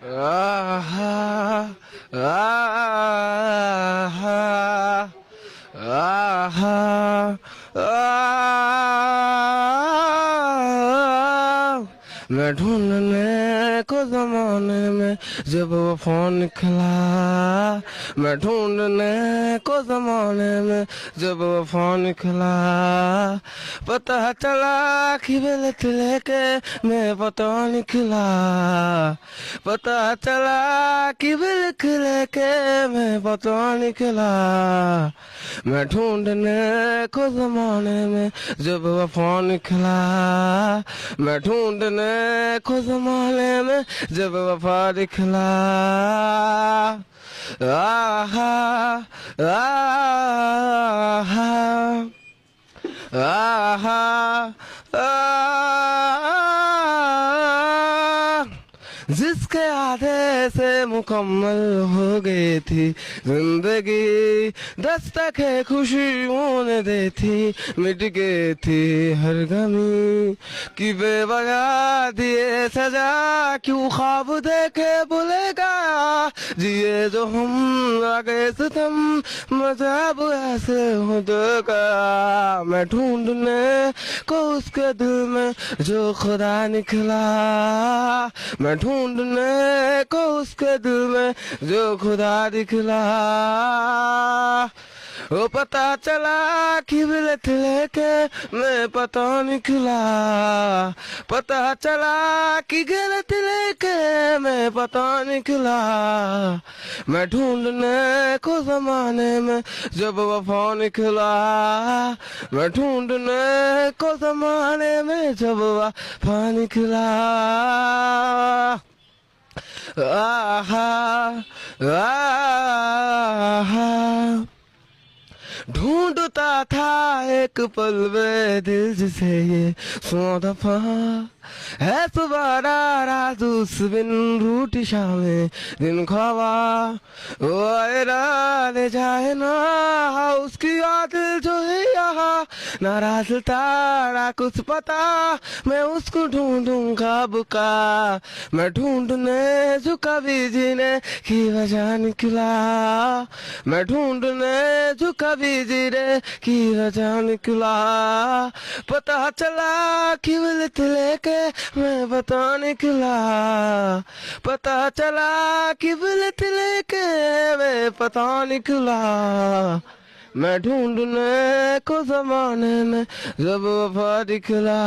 Ah, ah, ah, ah, मैं ढूंढने को जमाने में जब वफा निकला, मैं ढूंढने को जमाने में जब वफा निकला, पता चला कि बिलत लेके मैं पता निकला, पता चला कि बिलक लेके मैं पता निकला, मैं ढूंढने को जमाने में जब वफा निकला, मैं ढूंढने को जमाने में जब वफा निकला, आहा आहा आहा जिसके आधे से मुकम्मल हो गई थी जिंदगी, दस्तक है खुशियों ने दी थी, मिट गई थी हर गमी कि बेवजह दिए सजा, क्यों ख्वाब देखे भूलेगा जिए जो हम आगे सितम, मजाब ऐसे हो का, मैं ढूंढने को उसके दिल में जो खुदा निकला, मैं ढूंढने को उसके दिल में जो खुदा दिखला, वो पता चला कि बिलत लेके मैं पता निकला, पता चला कि गिरत लेके मैं पता निकला, मैं ढूंढने को जमाने में जब वफा निकला, मैं ढूंढने को जमाने में जब वफा निकला, आहा आहा ढूंढता था एक पल में दिल जिसे ये 100 दफा, है सुबारा रात उस बिन रूठी शामें दिन ख्वाबा, वो आए ले जाए ना उसकी याद जो है यहाँ, नाराज तारा कुछ पता मैं उसको ढूंढूंगा बुका, मैं ढूंढने जो कभी जीने की वजह निकला, मैं ढूंढने जो कभी जीने की वजह निकला, पता चला कि बिलत लेके मैं पता निकला, पता चला कि बिलत लेके मैं पता निकला, मैं ढूंढने को जमाने में जब वफा दिखला।